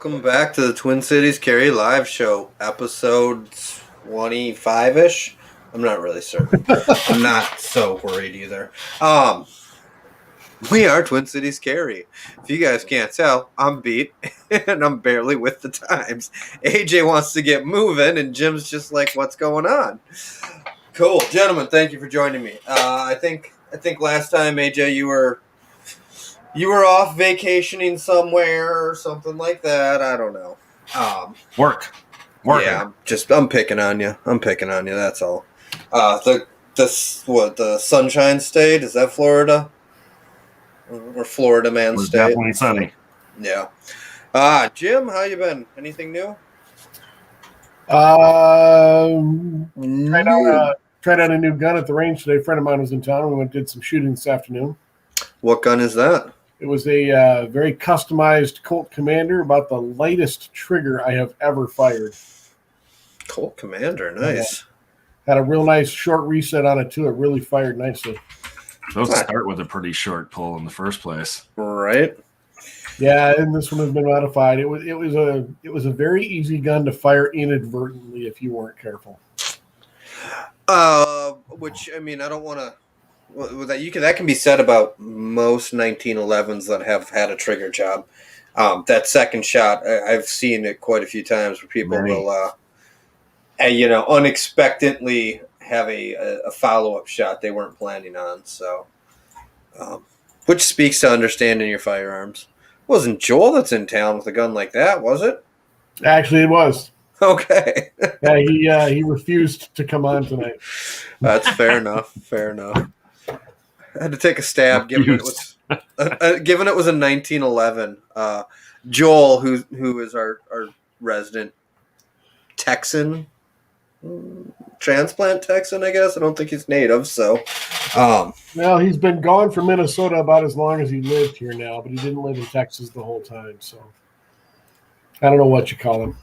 Welcome back to the Twin Cities Carry Live Show, episode 25-ish. I'm not really certain. I'm not so worried either. We are Twin Cities Carry. If you guys can't tell, I'm beat, and I'm barely with the times. AJ wants to get moving, and Jim's just like, what's going on? Cool. Gentlemen, thank you for joining me. I think last time, AJ, you were off vacationing somewhere or something like that. I don't know. Working. Yeah, I'm picking on you. That's all. The Sunshine State, is that Florida? Or Florida Man State? Definitely sunny. Yeah. Jim, how you been? Anything new? Tried out a new gun at the range today. A friend of mine was in town. We went and did some shooting this afternoon. What gun is that? It was a very customized Colt Commander, about the lightest trigger I have ever fired. Colt Commander, nice. Had a real nice short reset on it too. It really fired nicely. Those start with a pretty short pull in the first place, right? Yeah, and this one has been modified. It was a very easy gun to fire inadvertently if you weren't careful. Which, I mean, I don't want to. Well, that can be said about most 1911s that have had a trigger job. That second shot, I've seen it quite a few times where people will, unexpectedly have a follow-up shot they weren't planning on. So, which speaks to understanding your firearms. Wasn't Joel that's in town with a gun like that, was it? Actually, it was. Okay. Yeah, he refused to come on tonight. That's fair enough. Fair enough. I had to take a stab, given it was a 1911. Joel, who is our resident Texan, transplant Texan, I guess. I don't think he's native, so. Well, he's been gone from Minnesota about as long as he lived here now, but he didn't live in Texas the whole time, so I don't know what you call him.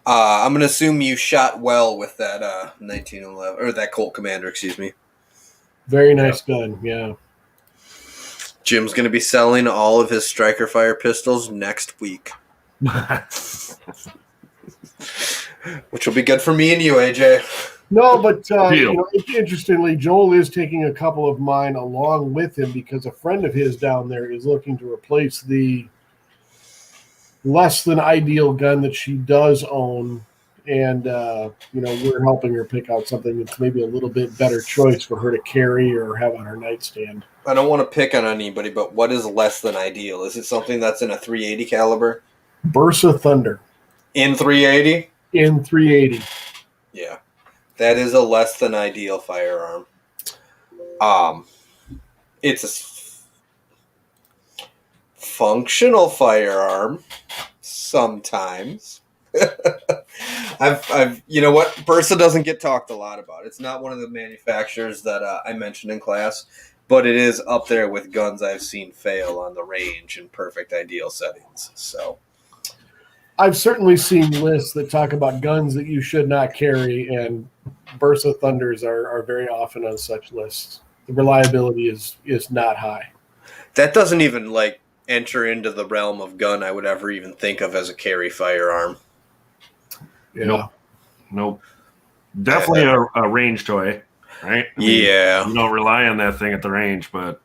I'm gonna assume you shot well with that 1911 or that Colt Commander, excuse me. Very nice gun, yeah. Jim's going to be selling all of his striker fire pistols next week. Which will be good for me and you, AJ. No, but interestingly, Joel is taking a couple of mine along with him because a friend of his down there is looking to replace the less than ideal gun that she does own. And, we're helping her pick out something that's maybe a little bit better choice for her to carry or have on her nightstand. I don't want to pick on anybody, but what is less than ideal? Is it something that's in a 380 caliber? Bursa Thunder. In 380? In 380. Yeah. That is a less than ideal firearm. It's a functional firearm sometimes. You know what? Bursa doesn't get talked a lot about. It's not one of the manufacturers that I mentioned in class, but it is up there with guns I've seen fail on the range in perfect ideal settings. So, I've certainly seen lists that talk about guns that you should not carry, and Bursa Thunders are very often on such lists. The reliability is not high. That doesn't even enter into the realm of gun I would ever even think of as a carry firearm. Yeah. Nope. Definitely a range toy, right? I mean, yeah. You don't rely on that thing at the range, but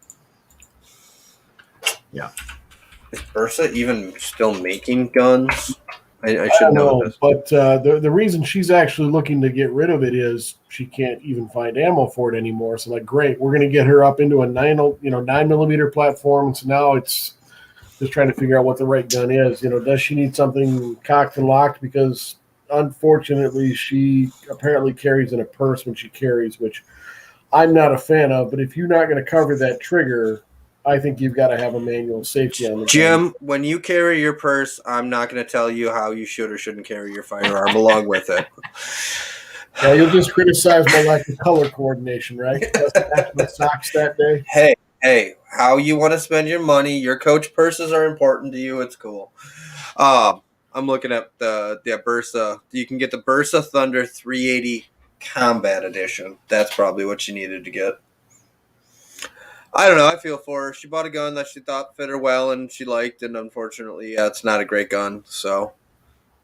yeah. Is Bursa even still making guns? I should know this. But the reason she's actually looking to get rid of it is she can't even find ammo for it anymore. So great, we're going to get her up into a 9mm platform. So now it's just trying to figure out what the right gun is. Does she need something cocked and locked? Because unfortunately, she apparently carries in a purse when she carries, which I'm not a fan of. But if you're not going to cover that trigger, I think you've got to have a manual safety on the Jim, gun. when you carry your purse, I'm not going to tell you how you should or shouldn't carry your firearm along with it. Yeah, you'll just criticize my lack of color coordination, right? The socks that day. Hey, how you want to spend your money? Your Coach purses are important to you. It's cool. I'm looking at the Bursa. You can get the Bursa Thunder 380 Combat Edition. That's probably what you needed to get. I don't know. I feel for her. She bought a gun that she thought fit her well and she liked, and unfortunately, it's not a great gun. So,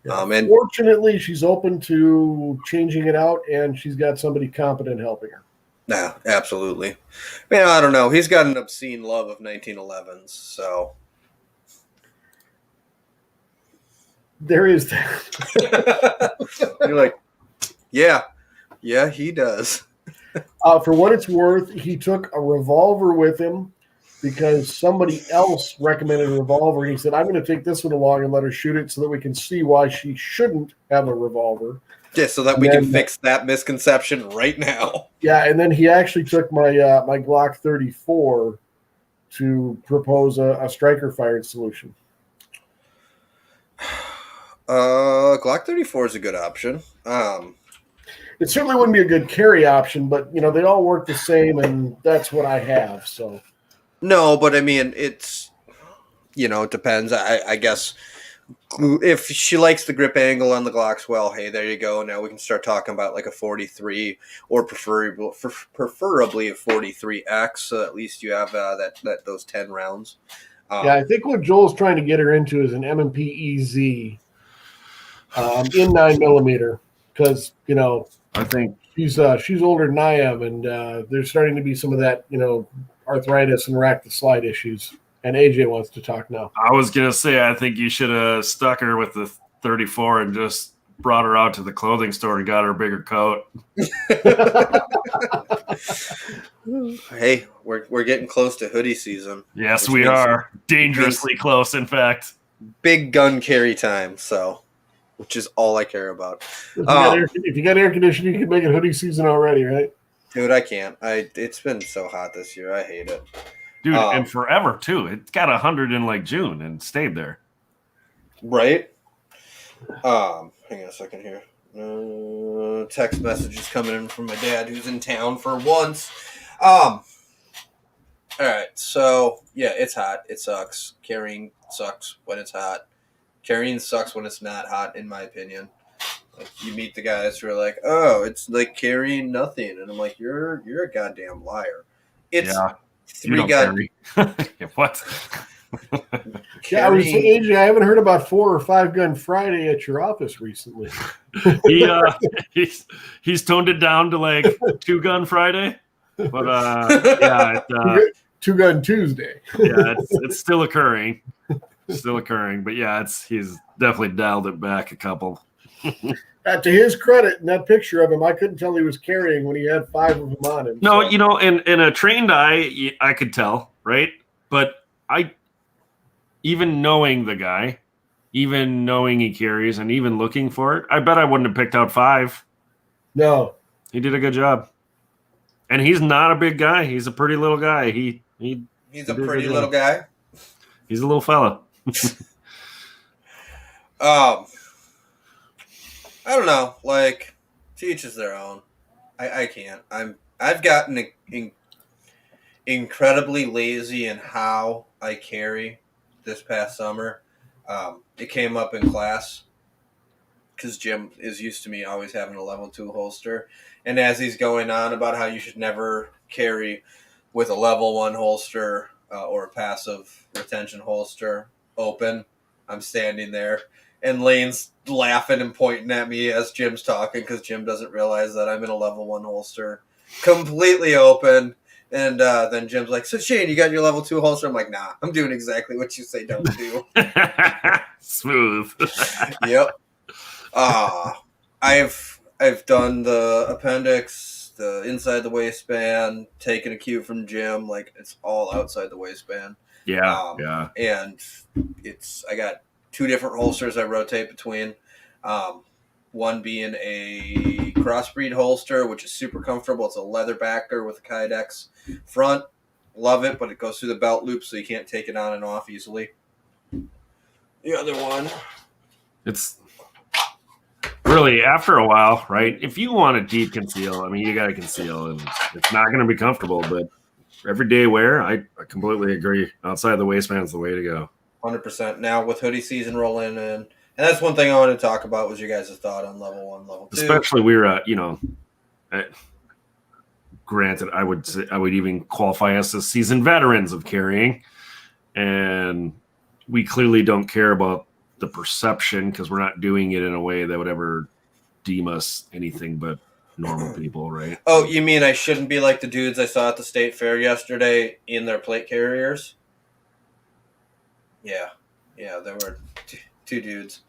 and fortunately, she's open to changing it out, and she's got somebody competent helping her. yeah, absolutely. Man, I don't know. He's got an obscene love of 1911s, so there is that. you're like, yeah, he does. For what it's worth, he took a revolver with him because somebody else recommended a revolver. And he said, I'm going to take this one along and let her shoot it so that we can see why she shouldn't have a revolver. Yeah, so that we can fix that misconception right now. Yeah, and then he actually took my my Glock 34 to propose a striker-fired solution. Glock 34 is a good option. It certainly wouldn't be a good carry option, but they all work the same, and that's what I have. So no, but I mean, it's it depends. I guess if she likes the grip angle on the Glocks, well, hey, there you go. Now we can start talking about like a 43 or preferably a 43X. So at least you have those 10 rounds. Yeah, I think what Joel's trying to get her into is an M&P EZ in 9mm because I think she's older than I am, and there's starting to be some of that arthritis and rack the slide issues. And AJ wants to talk now. I was gonna say I think you should have stuck her with the 34 and just brought her out to the clothing store and got her a bigger coat. Hey, we're getting close to hoodie season. Yes, we are dangerously close. In fact, big gun carry time. So, which is all I care about. If you got air conditioning, you can make it hoodie season already, right? Dude, I can't. It's been so hot this year. I hate it. Dude, and forever too. It got 100 in like June and stayed there. Right. Hang on a second here. Text messages coming in from my dad, who's in town for once. All right. So yeah, it's hot. It sucks. Carrying sucks when it's hot. Carrying sucks when it's not hot, in my opinion. Like you meet the guys who are like, "Oh, it's like carrying nothing," and I'm like, "You're a goddamn liar." It's three carry. What? Yeah, I was saying, AJ, I haven't heard about 4 or 5 gun Friday at your office recently. He's toned it down to like 2 gun Friday, but 2 gun Tuesday. Yeah, it's still occurring, but yeah, he's definitely dialed it back a couple. To his credit, in that picture of him, I couldn't tell he was carrying when he had 5 of them on him. No, so. In a trained eye, I could tell, right? But even knowing the guy, even knowing he carries, and even looking for it, I bet I wouldn't have picked out 5. No. He did a good job. And he's not a big guy. He's a pretty little guy. He's a pretty little guy. He's a little fella. I don't know. Like, to each is their own. I can't. I've gotten incredibly lazy in how I carry this past summer. It came up in class because Jim is used to me always having a level 2 holster. And as he's going on about how you should never carry with a level 1 holster or a passive retention holster open, I'm standing there. And Lane's laughing and pointing at me as Jim's talking because Jim doesn't realize that I'm in a level 1 holster, completely open. And then Jim's like, "So Shane, you got your level 2 holster?" I'm like, "Nah, I'm doing exactly what you say don't do." Smooth. Yep. I've done the appendix, the inside the waistband, taken a cue from Jim. Like it's all outside the waistband. Yeah. And I got 2 different holsters I rotate between. One being a crossbreed holster, which is super comfortable. It's a leather backer with a Kydex front. Love it, but it goes through the belt loop, so you can't take it on and off easily. The other one. It's really, after a while, right? If you want to deep conceal, I mean, you got to conceal, and it's not going to be comfortable, but everyday wear, I completely agree. Outside the waistband is the way to go. 100%. Now with hoodie season rolling in, and that's one thing I wanted to talk about was your guys' thought on level 1, level 2. Especially we're, granted, I would even qualify us as seasoned veterans of carrying, and we clearly don't care about the perception because we're not doing it in a way that would ever deem us anything but normal people, right? Oh, you mean I shouldn't be like the dudes I saw at the state fair yesterday in their plate carriers? Yeah, there were two dudes.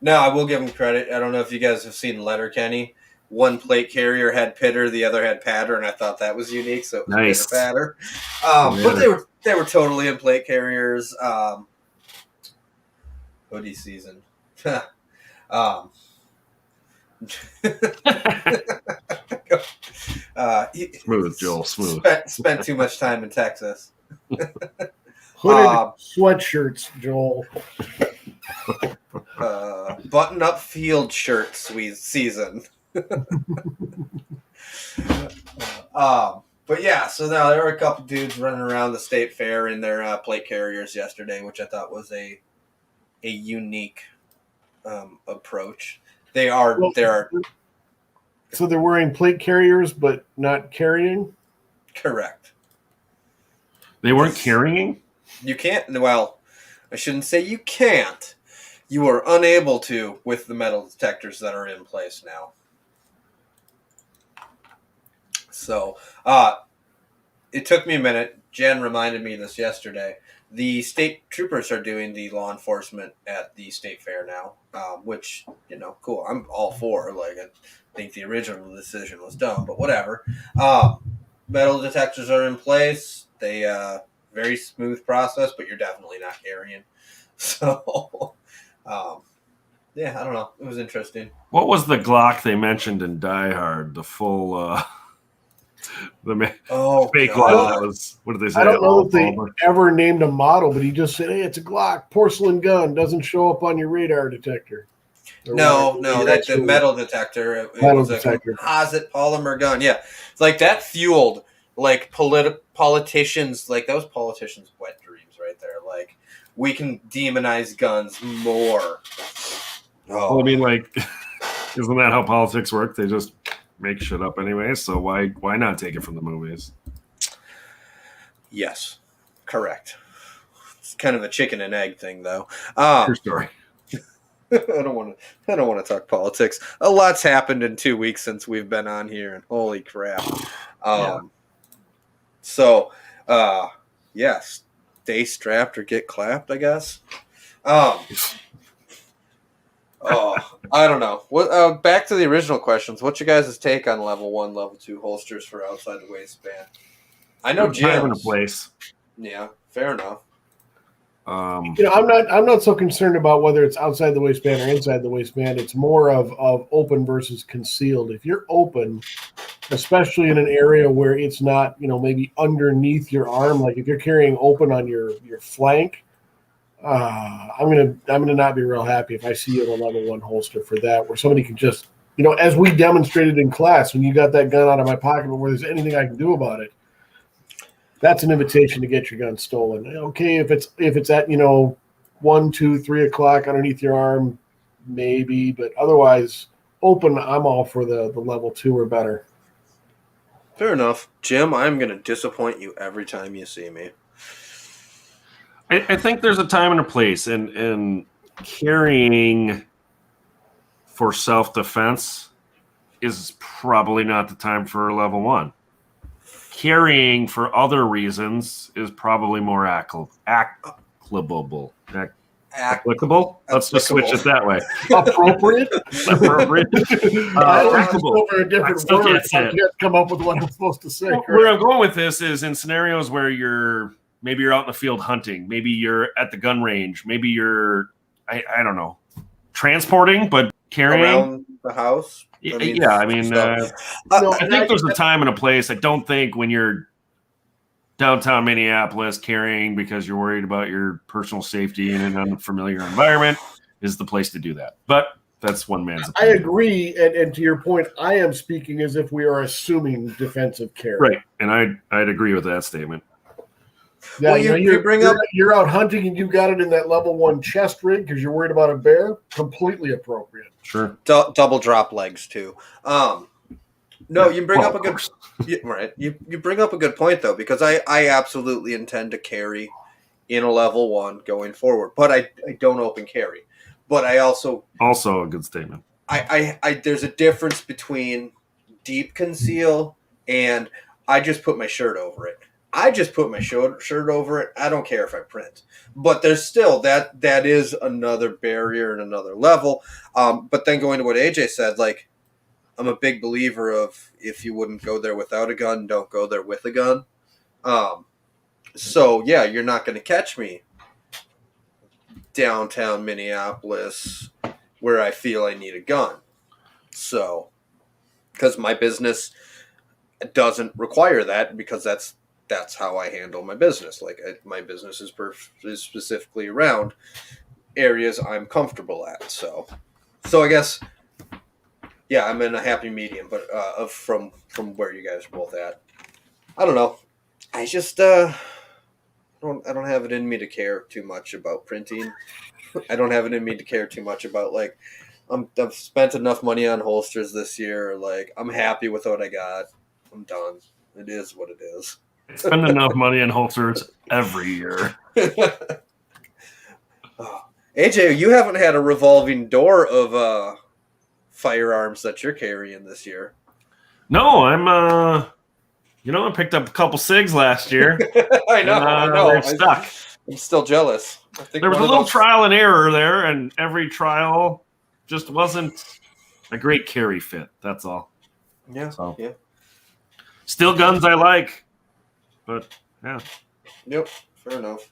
No, I will give them credit. I don't know if you guys have seen Letterkenny. One plate carrier had pitter, the other had patter, and I thought that was unique. So it was Nice. pitter patter. But they were totally in plate carriers. Hoodie season. Smooth, Joel. Smooth. Spent too much time in Texas. Hooded sweatshirts, Joel. Button-up field shirt season. But yeah, so now there were a couple dudes running around the state fair in their plate carriers yesterday, which I thought was a unique approach. So they're wearing plate carriers, but not carrying? Correct. They weren't carrying? You can't. Well, I shouldn't say you can't. You are unable to with the metal detectors that are in place now. So, it took me a minute. Jen reminded me of this yesterday. The state troopers are doing the law enforcement at the state fair now, which, cool. I'm all for. Like, I think the original decision was dumb, but whatever. Metal detectors are in place. They, very smooth process, but you're definitely not carrying. So, yeah, I don't know. It was interesting. What was the Glock they mentioned in Die Hard? The full, fake Glock. What did they say? I don't know if they ever named a model, but he just said, "Hey, it's a Glock, porcelain gun, doesn't show up on your radar detector." No, that's the metal detector. It was a composite polymer gun. Yeah, it's like that fueled like politicians. Like that was politicians' wet dreams right there. Like we can demonize guns more. Well, I mean, like, isn't that how politics work? They just make shit up anyway. So why not take it from the movies? Yes, correct. It's kind of a chicken and egg thing, though. True story. I don't want to talk politics. A lot's happened in 2 weeks since we've been on here, and holy crap! So, yes, stay strapped or get clapped, I guess. I don't know. What? Back to the original questions. What's your guys' take on level 1, level 2 holsters for outside the waistband? I know time and a place. Yeah, fair enough. I'm not so concerned about whether it's outside the waistband or inside the waistband. It's more of open versus concealed. If you're open, especially in an area where it's not, maybe underneath your arm, like if you're carrying open on your flank, I'm gonna not be real happy if I see you in a level 1 holster for that, where somebody can just, as we demonstrated in class, when you got that gun out of my pocket before there's anything I can do about it. That's an invitation to get your gun stolen. Okay, if it's at 1, 2, 3 o'clock underneath your arm, maybe, but otherwise open, I'm all for the level 2 or better. Fair enough, Jim. I'm gonna disappoint you every time you see me. I think there's a time and a place, and carrying for self-defense is probably not the time for level 1. Carrying for other reasons is probably more applicable. Applicable? Let's just switch it that way. Appropriate? Applicable. Over a different word. I can't come up with what I'm supposed to say. Where I'm going with this is in scenarios where maybe you're out in the field hunting, maybe you're at the gun range, maybe you're I don't know, transporting but carrying around the house. I think there's a time and a place. I don't think when you're downtown Minneapolis carrying because you're worried about your personal safety in an unfamiliar environment is the place to do that. But that's one man's opinion. I agree, and to your point, I am speaking as if we are assuming defensive carry. Right, and I'd agree with that statement. Yeah, well, you're out hunting and you got it in that level 1 chest rig because you're worried about a bear. Completely appropriate. Sure. Double drop legs too. No, Yeah. you bring Well, up a of good course. right. You bring up a good point though, because I absolutely intend to carry in a level 1 going forward, but I don't open carry. But I also Also a good statement. I there's a difference between deep conceal and I just put my shirt over it. I just put my shirt over it. I don't care if I print, but there's still that is another barrier and another level. But then going to what AJ said, like I'm a big believer of if you wouldn't go there without a gun, don't go there with a gun. Um, so yeah, you're not going to catch me downtown Minneapolis where I feel I need a gun. So because my business doesn't require that because that's how I handle my business. Like my business is specifically around areas I'm comfortable at. So I guess yeah, I'm in a happy medium, but from where you guys are both at. I don't know. I just I don't have it in me to care too much about printing. I don't have it in me to care too much about like I've spent enough money on holsters this year. Like I'm happy with what I got. I'm done. It is what it is. I spend enough money in holsters every year. Oh. AJ, you haven't had a revolving door of firearms that you're carrying this year. No, I'm I picked up a couple SIGs last year. I know. They're stuck. I'm still jealous. I think There was a one of little those- trial and error there, and every trial just wasn't a great carry fit. That's all. Yeah. So. Yeah. Still guns I like, but yeah. Yep. Fair enough.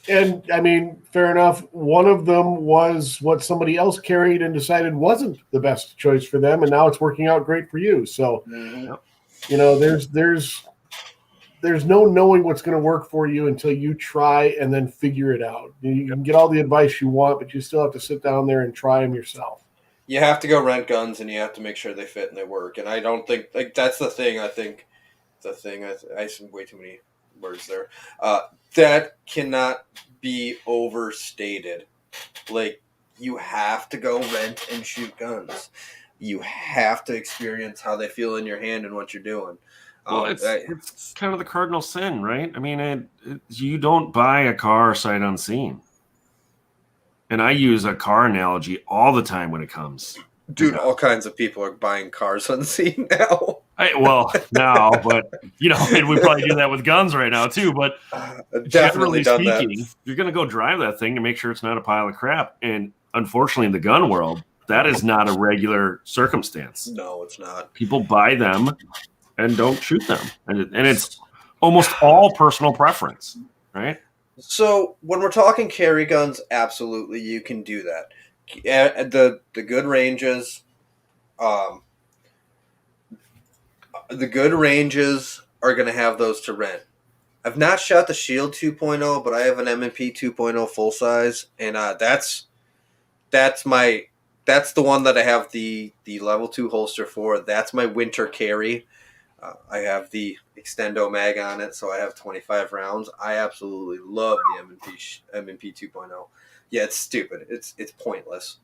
And I mean, fair enough. One of them was what somebody else carried and decided wasn't the best choice for them, and now it's working out great for you. So, Mm-hmm. there's no knowing what's going to work for you until you try and then figure it out. You can get all the advice you want, but you still have to sit down there and try them yourself. You have to go rent guns, and you have to make sure they fit and they work. And I don't think like that's the thing. I think the thing I said way too many words there. That cannot be overstated. Like you have to go rent and shoot guns. You have to experience how they feel in your hand and what you're doing. Well, it's kind of the cardinal sin, right? I mean, you don't buy a car sight unseen. And I use a car analogy all the time when it comes. Dude, all kinds of people are buying cars unseen now. Now, but and we probably do that with guns right now too. But Definitely generally done speaking, you're going to go drive that thing to make sure it's not a pile of crap. And unfortunately, in the gun world, that is not a regular circumstance. No, it's not. People buy them and don't shoot them, and it's almost all personal preference, right? So when we're talking carry guns, absolutely you can do that. The good ranges, the good ranges are going to have those to rent. I've not shot the Shield 2.0, but I have an M&P 2.0 full size, and that's the one that I have the level 2 holster for. That's my winter carry. I have the extendo mag on it, so I have 25 rounds. I absolutely love the M&P 2.0. Yeah, it's stupid. It's pointless.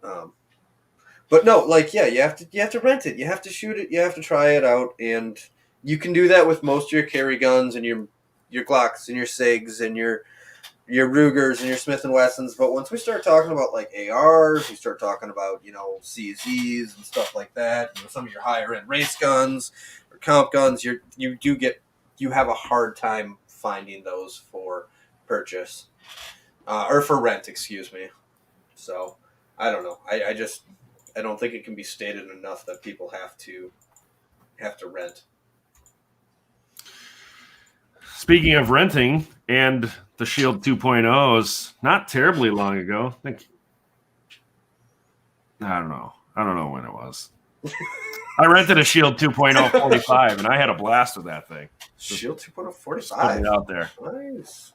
But no, like you have to rent it. You have to shoot it. You have to try it out, and you can do that with most of your carry guns and your Glocks and your SIGs and your Rugers and your Smith & Wessons. But once we start talking about like ARs, we start talking about CZs and stuff like that. Some of your higher end race guns or comp guns, you have a hard time finding those for purchase or for rent. Excuse me. So I don't know. I don't think it can be stated enough that people have to rent. Speaking of renting and the Shield 2.0s, not terribly long ago. I don't know when it was. I rented a Shield 2.0 45, and I had a blast with that thing. Shield 2.0 Putting 45. it out there. Nice.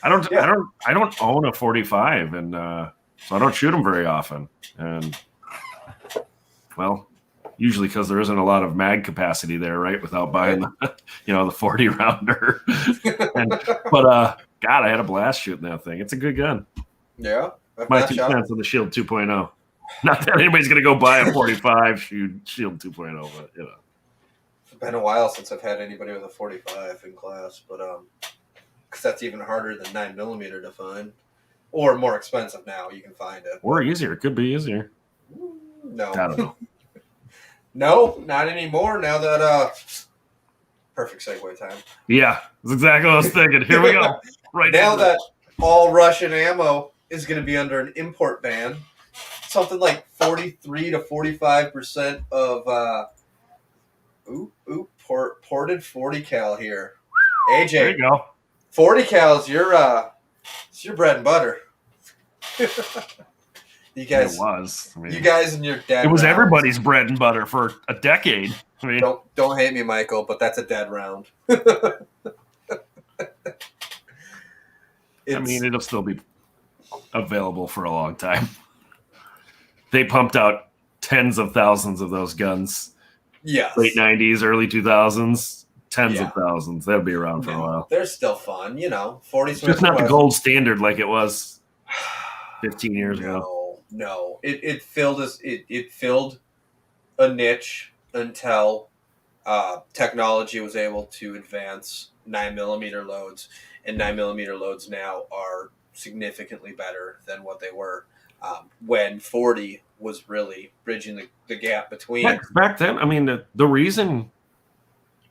I don't own a 45, and so I don't shoot them very often. And well, usually because there isn't a lot of mag capacity there, right? Without buying the 40 rounder. But God, I had a blast shooting that thing. It's a good gun. Yeah. My 2 cents on the Shield 2.0. Not that anybody's going to go buy a 45 Shield 2.0, but you know. It's been a while since I've had anybody with a 45 in class, but because that's even harder than 9mm to find, or more expensive now. You can find it, or easier. It could be easier. No, I don't know. No, not anymore. Now that perfect segue time. Yeah, that's exactly what I was thinking. Here we go. Right now that all Russian ammo is going to be under an import ban, something like 43 to 45% of ported 40 cal here. AJ, there you go. 40 cals, it's your bread and butter. You guys, it was. I mean, you guys and your dead. It was rounds. everybody's bread and butter for a decade. I mean, don't hate me, Michael, but that's a dead round. I mean, it'll still be available for a long time. They pumped out tens of thousands of those guns. Yes. Late 90s, early 2000s, tens of thousands. They'll be around for a while. They're still fun, 40 It's just not the gold standard like it was 15 years ago. No. It filled it filled a niche until technology was able to advance 9mm loads, and 9mm loads now are significantly better than what they were when 40 was really bridging the gap between. Back then, I mean, the reason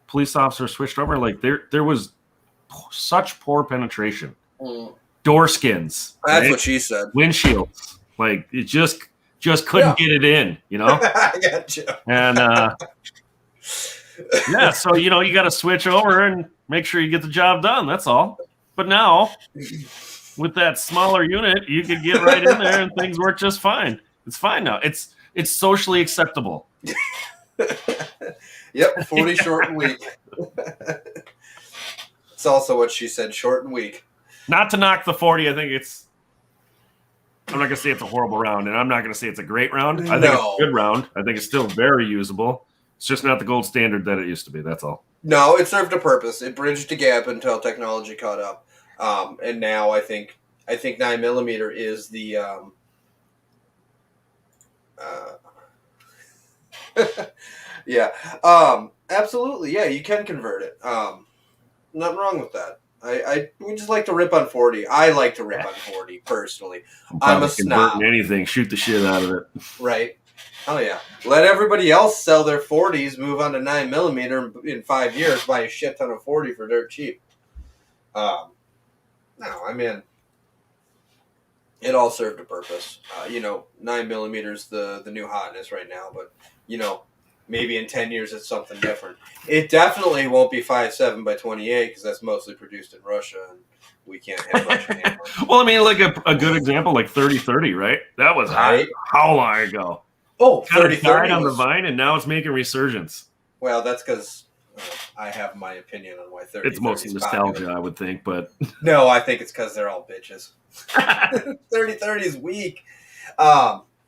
police officers switched over, like there was such poor penetration. Door skins. That's right? what she said. Windshields. Like it just couldn't get it in, I got you. And yeah, so you got to switch over and make sure you get the job done. That's all. But now, with that smaller unit, you could get right in there and things work just fine. It's fine now. It's socially acceptable. Yep, 40 short and weak. It's also what she said, short and weak. Not to knock the 40, I think I'm not going to say it's a horrible round, and I'm not going to say it's a great round. I think it's a good round. I think it's still very usable. It's just not the gold standard that it used to be. That's all. No, it served a purpose. It bridged a gap until technology caught up. And now I think 9mm is the yeah. Absolutely. Yeah, you can convert it. Nothing wrong with that. We just like to rip on 40. I like to rip on 40 personally. I'm a snob. Anything, shoot the shit out of it. Right. Oh yeah. Let everybody else sell their 40s, move on to 9mm in 5 years, buy a shit ton of 40 for dirt cheap. No, I mean, it all served a purpose. 9mm's the new hotness right now, but maybe in 10 years it's something different. It definitely won't be 5.7 by 28 because that's mostly produced in Russia, and we can't have Russian ammo. Well, I mean, like a good example, like 30-30, right? That was how long ago? Oh, 30-30 died on the vine, and now it's making resurgence. Well, that's because I have my opinion on why 30. It's mostly nostalgia, I would think, but no, I think it's because they're all bitches. 30-30 is weak.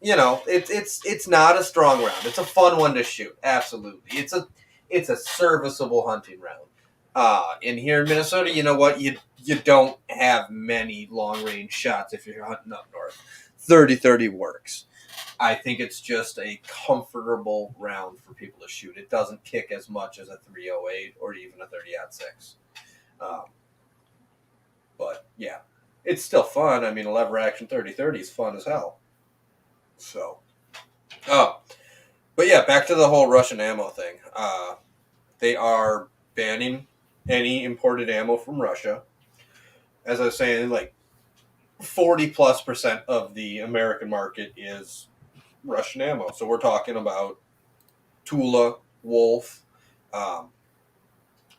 It's not a strong round. It's a fun one to shoot. Absolutely, it's a serviceable hunting round. In here in Minnesota, you know what? You don't have many long range shots if you're hunting up north. 30-30 works. I think it's just a comfortable round for people to shoot. It doesn't kick as much as a 308 or even a 30-06. But yeah, it's still fun. I mean, a lever action 30-30 is fun as hell. So, but yeah, back to the whole Russian ammo thing. They are banning any imported ammo from Russia. As I was saying, like 40+% of the American market is Russian ammo. So we're talking about Tula, Wolf,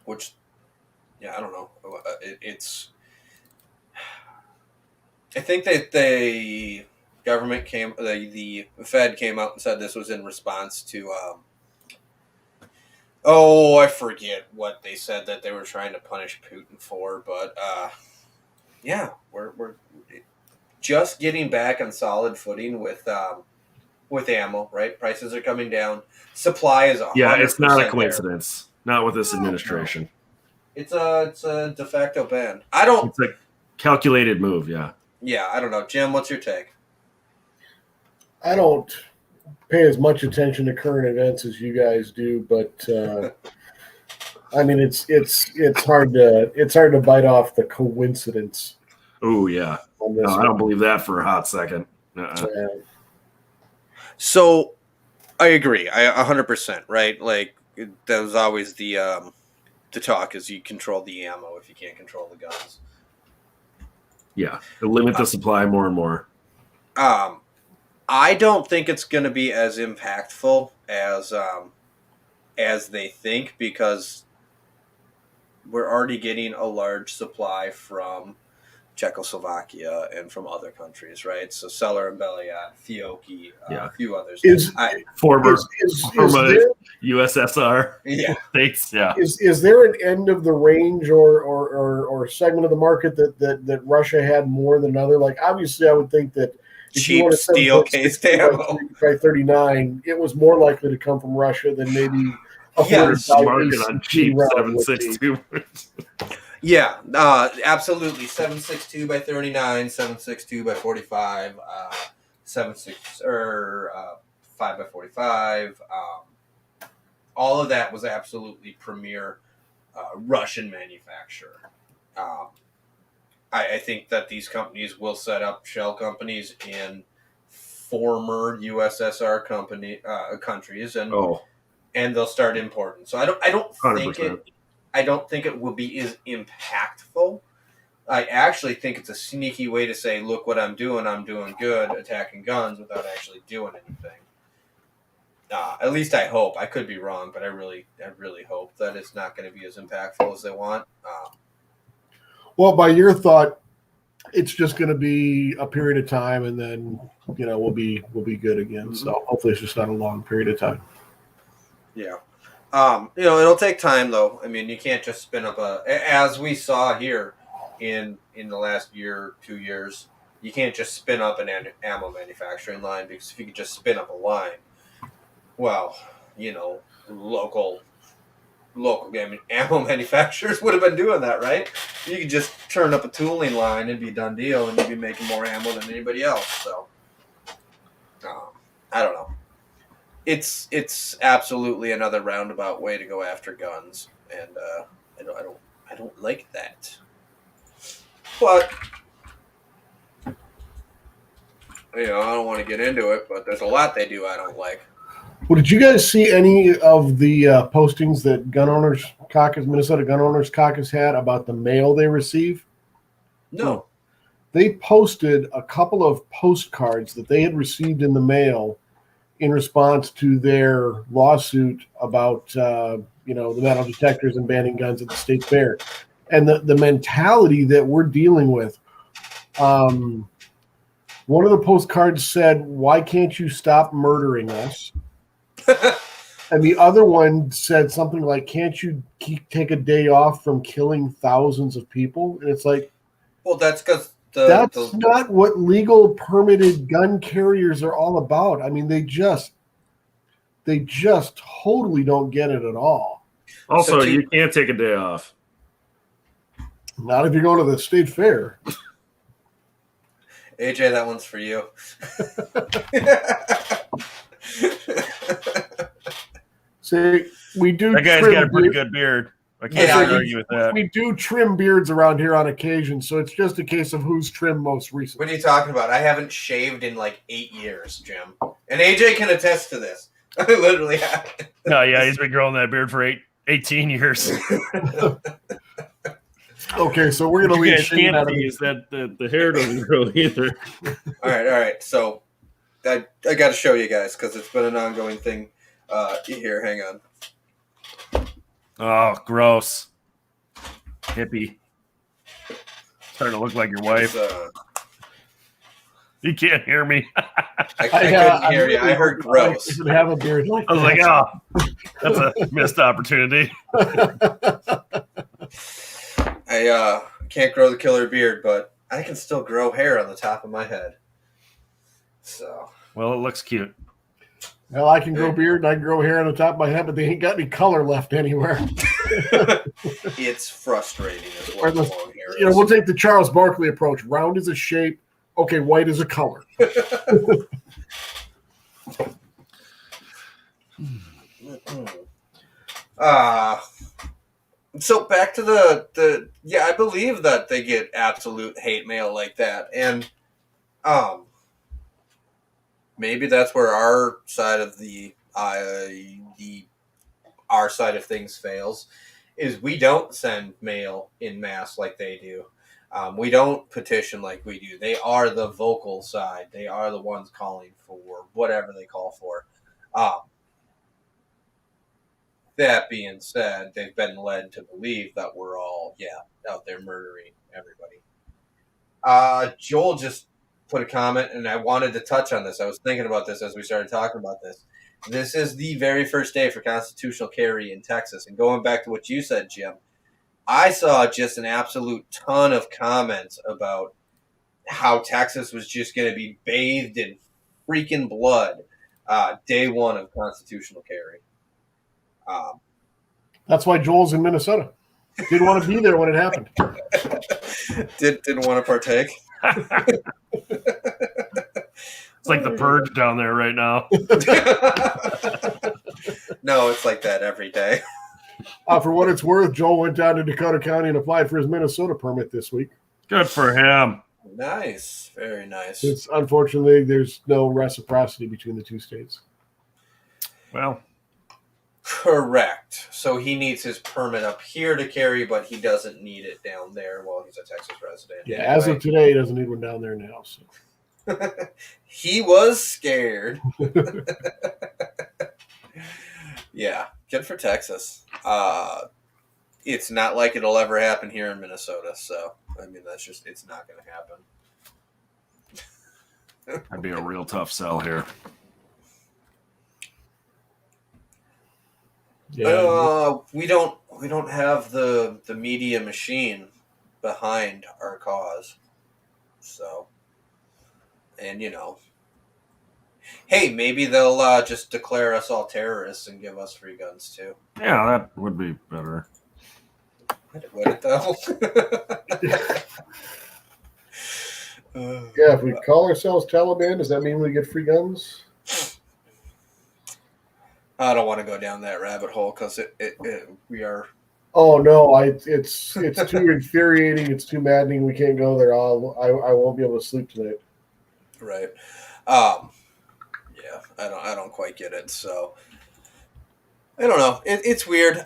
which, yeah, I don't know. I think that the government the Fed came out and said this was in response to, I forget what they said that they were trying to punish Putin for, but yeah, we're just getting back on solid footing with ammo, right? Prices are coming down. Supply is 100% yeah, it's not a coincidence. There. Not with this administration. No. It's a de facto ban. It's a calculated move, yeah. Yeah, I don't know. Jim, what's your take? I don't pay as much attention to current events as you guys do, but I mean, it's hard to bite off the coincidence Oh yeah. on this No, I one. don't believe that for a hot second. Yeah. So I agree. 100%, right? Like that was always the talk is you control the ammo if you can't control the guns. Yeah, they'll limit the supply more and more. I don't think it's going to be as impactful as they think, because we're already getting a large supply from Czechoslovakia and from other countries, right? So Celler and Belliot, Fiocchi, Yeah. a few others. Former there, USSR Yeah. states. Yeah. is there an end of the range or segment of the market that Russia had more than another? Like, obviously, I would think that if you Cheap want a steel cased ammo. by 39, it was more likely to come from Russia than maybe a Yes. 45 Market on cheap round would be. 7.62. Yeah, absolutely. 7.62 by 39, 7.62 by 45, 7.6 or 5 by 45. All of that was absolutely premier Russian manufacturer. I think that these companies will set up shell companies in former USSR countries, and they'll start importing. So I don't think 100%. I don't think it will be as impactful. I actually think it's a sneaky way to say, look what I'm doing good, attacking guns without actually doing anything. At least I hope. I could be wrong, but I really hope that it's not going to be as impactful as they want. Well, by your thought, it's just going to be a period of time, and then we'll be good again. Mm-hmm. So hopefully, it's just not a long period of time. Yeah. It'll take time, though. I mean, you can't just spin up as we saw here in the last year, 2 years, you can't just spin up an ammo manufacturing line, because if you could just spin up a line, well, local ammo manufacturers would have been doing that, right? You could just turn up a tooling line and be done deal, and you'd be making more ammo than anybody else. So, I don't know. It's absolutely another roundabout way to go after guns, and I don't like that. But I don't want to get into it, but there's a lot they do I don't like. Well, did you guys see any of the postings that Minnesota Gun Owners Caucus had about the mail they receive? No. They posted a couple of postcards that they had received in the mail in response to their lawsuit about the metal detectors and banning guns at the state fair. And the mentality that we're dealing with, one of the postcards said, "Why can't you stop murdering us?" And the other one said something like, "Can't you take a day off from killing thousands of people?" And it's like, well, that's because that's not what legal permitted gun carriers are all about. I mean, they just totally don't get it at all. Also, you can't take a day off. Not if you're going to the state fair. AJ, that one's for you. See, we do. That guy's got a pretty good beard. I can't argue with that. We do trim beards around here on occasion, so it's just a case of who's trimmed most recently. What are you talking about? I haven't shaved in like 8 years, Jim. And AJ can attest to this. I literally haven't. No, yeah, he's been growing that beard for 18 years. Okay, so we're going to leave Shane out of is that the hair doesn't grow either. All right. So I got to show you guys, because it's been an ongoing thing. Here, hang on. Oh, gross. Hippie. Starting to look like your wife. You can't hear me. I couldn't hear you. I heard gross. I have a beard like I was like, oh, that's a missed opportunity. I can't grow the killer beard, but I can still grow hair on the top of my head. So. Well, it looks cute. Well, I can grow beard and I can grow hair on the top of my head, but they ain't got any color left anywhere. It's frustrating as well. Long hair is. We'll take the Charles Barkley approach. Round is a shape. Okay, white is a color. So back to the yeah, I believe that they get absolute hate mail like that, and maybe that's where our side of the our side of things fails, is we don't send mail in mass like they do. We don't petition like we do. They are the vocal side. They are the ones calling for whatever they call for. Um, that being said, they've been led to believe that we're all, out there murdering everybody. Joel just put a comment, and I wanted to touch on this. I was thinking about this as we started talking about this. This is the very first day for constitutional carry in Texas. And going back to what you said, Jim, I saw just an absolute ton of comments about how Texas was just going to be bathed in freaking blood day one of constitutional carry. That's why Joel's in Minnesota. Didn't want to be there when it happened. Didn't want to partake. It's like the purge down there right now. No, it's like that every day. For what it's worth, Joel went down to Dakota County and applied for his Minnesota permit this week. Good for him. Nice. Very nice. It's unfortunately there's no reciprocity between the two states. Well, correct. So he needs his permit up here to carry, but he doesn't need it down there while he's a Texas resident. Yeah, anyway. as of today, he doesn't need one down there now. So. He was scared. Yeah, good for Texas. It's not like it'll ever happen here in Minnesota. So, I mean, it's not going to happen. that'd be a real tough sell here. Yeah. We don't have the media machine behind our cause. So, and hey, maybe they'll just declare us all terrorists and give us free guns too. Yeah, that would be better. Would it though? Yeah, if we call ourselves Taliban, does that mean we get free guns? I don't want to go down that rabbit hole because we are. Oh no, it's too infuriating. It's too maddening. We can't go there. I won't be able to sleep tonight. Right. Yeah, I don't quite get it. So I don't know. It's weird.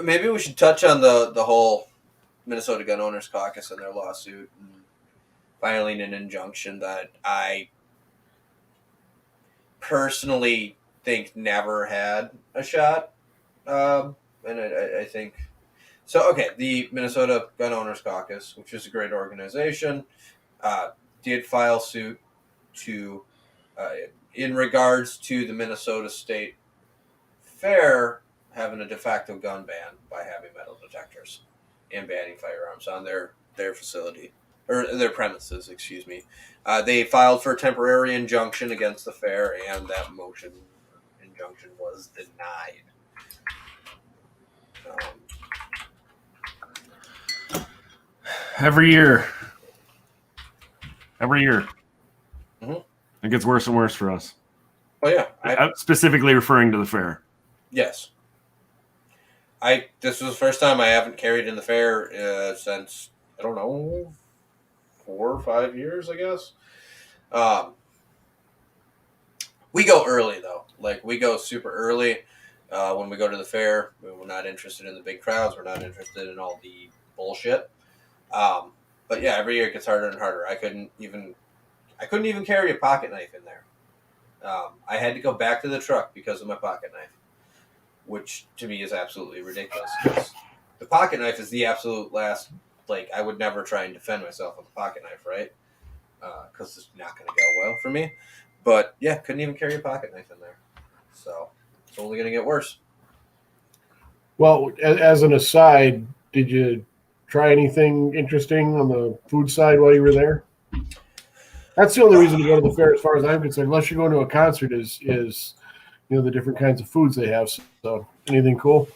Maybe we should touch on the whole Minnesota Gun Owners Caucus and their lawsuit and filing an injunction that I personally think never had a shot. And I think so. Okay, the Minnesota Gun Owners Caucus, which is a great organization, did file suit to in regards to the Minnesota State Fair having a de facto gun ban by having metal detectors and banning firearms on their facility or their premises. Excuse me. They filed for a temporary injunction against the fair, and that injunction was denied. Every year. Mm-hmm. It gets worse and worse for us. Oh yeah, I'm specifically referring to the fair. Yes. This was the first time I haven't carried in the fair since, I don't know, 4 or 5 years, I guess. We go early though. Like, we go super early when we go to the fair. We're not interested in the big crowds. We're not interested in all the bullshit. But yeah, every year it gets harder and harder. I couldn't even carry a pocket knife in there. I had to go back to the truck because of my pocket knife, which to me is absolutely ridiculous. The pocket knife is the absolute last. Like, I would never try and defend myself with a pocket knife, right? Because it's not going to go well for me. But yeah, couldn't even carry a pocket knife in there. So it's only going to get worse. Well, as an aside, did you try anything interesting on the food side while you were there? That's the only reason to go to the fair, as far as I'm concerned. Unless you're going to a concert, is the different kinds of foods they have. So anything cool?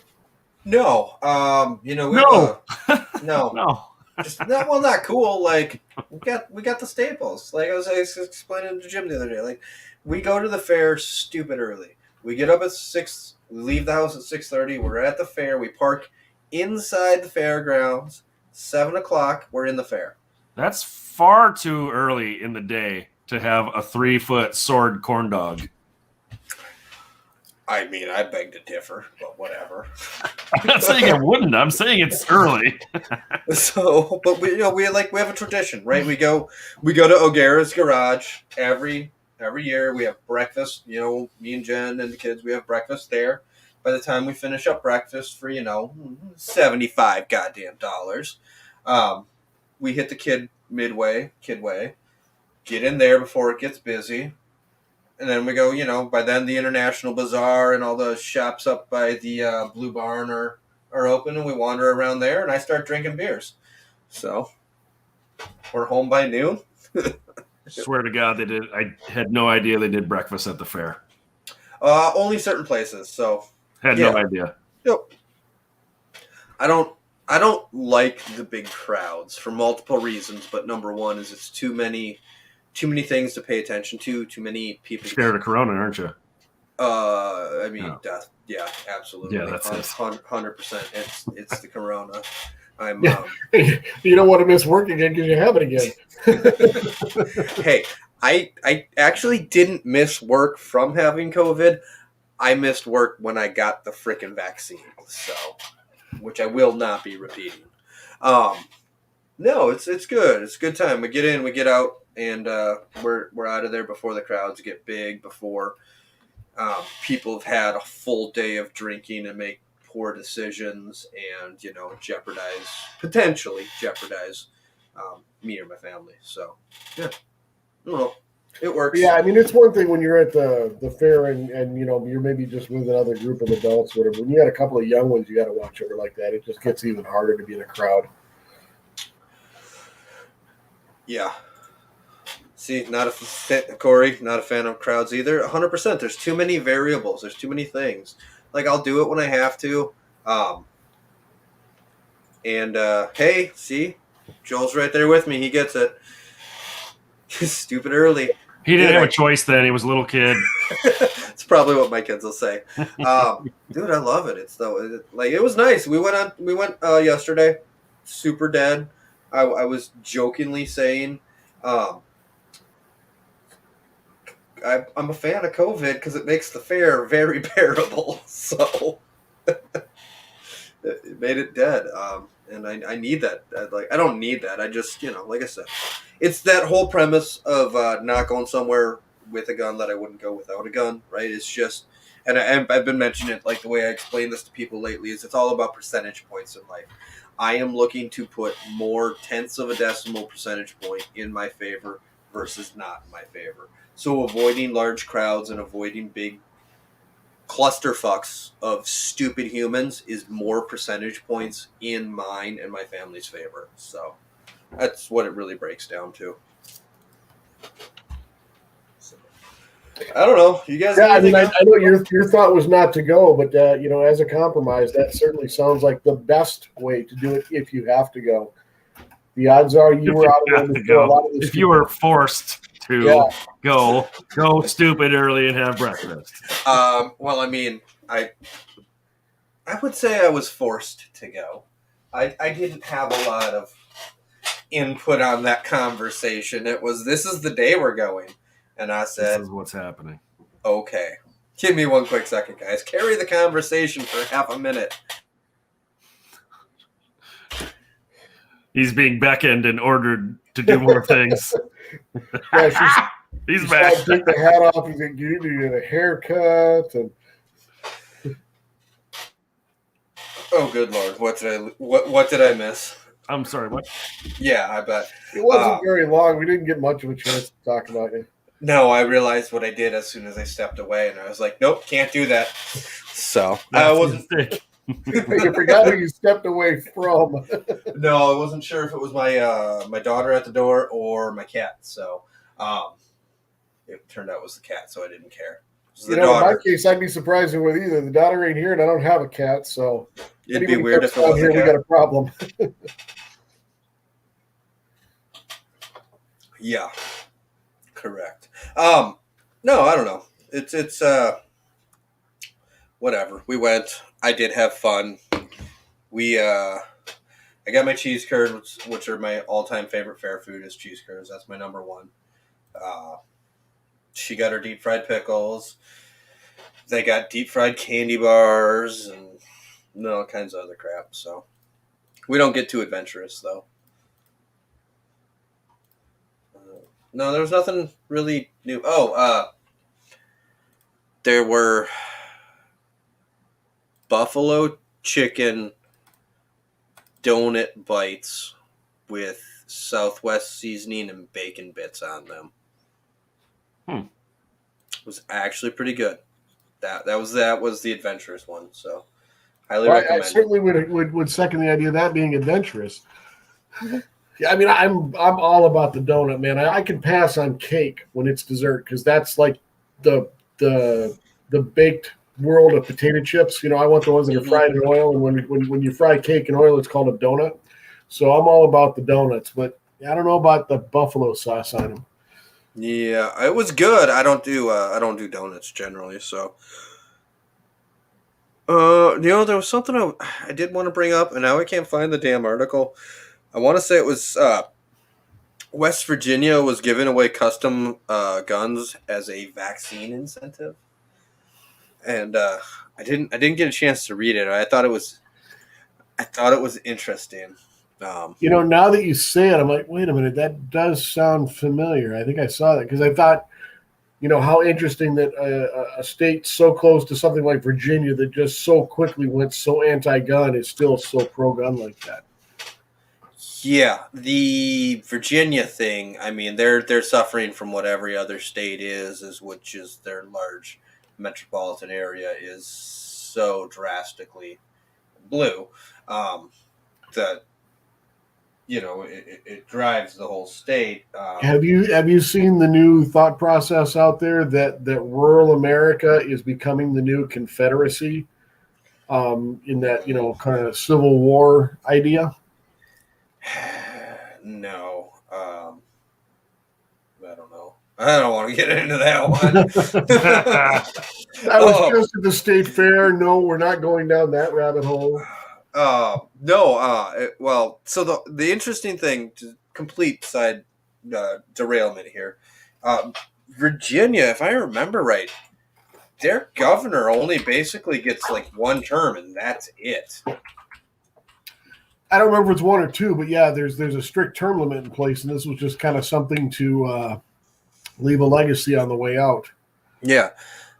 No. No. No. No. Just not cool. Like we got the staples. Like I was explaining to Jim the other day. Like we go to the fair stupid early. We get up at 6. We leave the house at 6:30. We're at the fair. We park inside the fairgrounds. 7 o'clock. We're in the fair. That's far too early in the day to have a 3-foot sword corn dog. I mean, I beg to differ, but whatever. I'm not saying I wouldn't. I'm saying it's early. So, but we have a tradition, right? We go to O'Gara's garage every year. We have breakfast. You know, me and Jen and the kids, we have breakfast there. By the time we finish up breakfast for $75 goddamn dollars, we hit the kidway, get in there before it gets busy. And then we go, by then the International Bazaar and all the shops up by the Blue Barn are open, and we wander around there, and I start drinking beers. So we're home by noon. Swear to God, they did. I had no idea they did breakfast at the fair. Only certain places. So Had no idea. Yep. I don't like the big crowds for multiple reasons, but number one is it's too many things to pay attention to. Too many people. Scared of Corona, aren't you? I mean, No. Yeah, absolutely. Yeah, that's it. 100%. It's the Corona. I'm. You don't want to miss work again because you have it again. Hey, I actually didn't miss work from having COVID. I missed work when I got the frickin' vaccine, so which I will not be repeating. No, it's good. It's a good time. We get in, we get out. And we're out of there before the crowds get big, before people have had a full day of drinking and make poor decisions and, potentially jeopardize me or my family. So, yeah. I don't know. It works. Yeah, I mean, it's one thing when you're at the fair and you're maybe just with another group of adults, whatever. When you got a couple of young ones you got to watch over like that, it just gets even harder to be in a crowd. Yeah. See, Corey, not a fan of crowds either. 100%. There's too many variables. There's too many things. Like, I'll do it when I have to. Hey, see? Joel's right there with me. He gets it. Stupid early. He didn't have a choice then. He was a little kid. It's probably what my kids will say. Dude, I love it. It was nice. We went yesterday. Super dead. I was jokingly saying, I'm a fan of COVID because it makes the fair very bearable. So it made it dead. And I need that. I don't need that. I just, like I said, it's that whole premise of not going somewhere with a gun that I wouldn't go without a gun, right? It's just, and I've been mentioning it, like the way I explain this to people lately is it's all about percentage points in life. I am looking to put more tenths of a decimal percentage point in my favor versus not in my favor. So avoiding large crowds and avoiding big clusterfucks of stupid humans is more percentage points in mine and my family's favor. So that's what it really breaks down to. So, I don't know. You guys? Yeah, I mean, I know your thought was not to go, but as a compromise, that certainly sounds like the best way to do it if you have to go. The odds are you were out of there before a lot of this. If you were forced to go stupid early and have breakfast. Well, I mean, I would say I was forced to go. I didn't have a lot of input on that conversation. It was, this is the day we're going. And I said, this is what's happening. Okay. Give me one quick second, guys. Carry the conversation for half a minute. He's being beckoned and ordered to do more things. Yeah, he's back. Take the hat off. He's going to get a haircut. And oh, good Lord. What did I miss? I'm sorry, what? Yeah, I bet. It wasn't very long. We didn't get much of a chance to talk about it. No, I realized what I did as soon as I stepped away, and I was like, nope, can't do that. So, I wasn't... You forgot who you stepped away from. No, I wasn't sure if it was my daughter at the door or my cat. So, it turned out it was the cat, so I didn't care. In my case, I'd be surprised with either. The daughter ain't here, and I don't have a cat, so it'd be weird if it was here. We got a problem. Yeah, correct. No, I don't know. It's whatever. We went. I did have fun. I got my cheese curds, which are my all-time favorite fair food is cheese curds. That's my number one. Uh, she got her deep fried pickles. They got deep fried candy bars and all kinds of other crap. So we don't get too adventurous though. No, there was nothing really new. There were buffalo chicken donut bites with Southwest seasoning and bacon bits on them. It was actually pretty good. That was the adventurous one. So highly recommend. I certainly would second the idea of that being adventurous. Yeah, I mean, I'm all about the donut, man. I can pass on cake when it's dessert because that's like the baked world of potato chips. I want the ones that are fried in oil, and when you fry cake in oil, it's called a donut. So I'm all about the donuts, but I don't know about the buffalo sauce on them. Yeah, it was good. I don't do donuts generally, so. There was something I did want to bring up, and now I can't find the damn article. I want to say it was West Virginia was giving away custom guns as a vaccine incentive, and I didn't get a chance to read it. I thought it was interesting. Now that you say it, I'm like, wait a minute, that does sound familiar. I think I saw that because I thought, how interesting that a state so close to something like Virginia that just so quickly went so anti-gun is still so pro-gun like that. Yeah, the Virginia thing. I mean, they're suffering from what every other state which is their large metropolitan area is so drastically blue that it drives the whole state. Have you seen the new thought process out there that rural America is becoming the new Confederacy? In that kind of Civil War idea. No, I don't know. I don't want to get into that one. I was just at the state fair. No, we're not going down that rabbit hole. No. Well, so the interesting thing, to complete side derailment here, Virginia, if I remember right, their governor only basically gets like one term, and that's it. I don't remember if it's one or two, but yeah, there's a strict term limit in place, and this was just kind of something to leave a legacy on the way out. Yeah.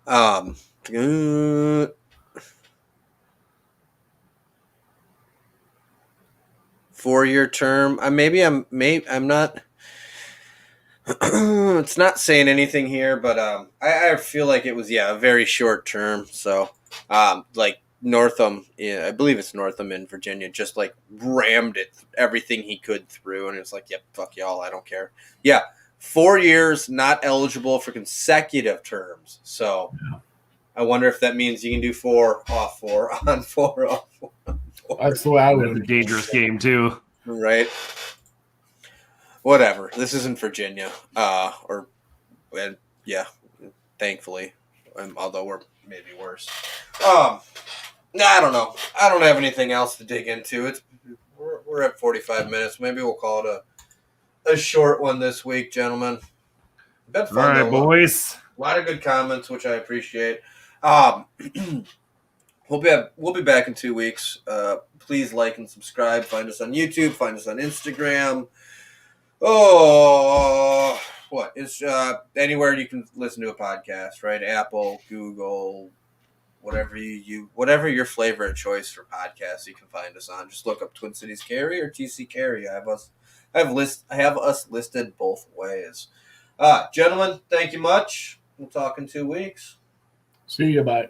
4-year term. I'm not. It's not saying anything here, but I feel like it was a very short term. So like Northam, I believe it's Northam in Virginia, just like rammed it everything he could through, and it's like, yep, fuck y'all, I don't care. Yeah, 4 years, not eligible for consecutive terms. So I wonder if that means you can do 4 off 4 on 4 off 4. That's the way I would. That's a dangerous game too, right? Whatever. This isn't Virginia, thankfully, although we're maybe worse. I don't know. I don't have anything else to dig into. We're at 45 minutes. Maybe we'll call it a short one this week, gentlemen. Been fun. All right, boys. A lot of good comments, which I appreciate. We'll be back in 2 weeks. Please like and subscribe. Find us on YouTube. Find us on Instagram. Oh, what? It's anywhere you can listen to a podcast, right? Apple, Google, whatever whatever your flavor of choice for podcasts you can find us on. Just look up Twin Cities Carry or TC Carry. I have us listed both ways. Gentlemen, thank you much. We'll talk in 2 weeks. See you. Bye.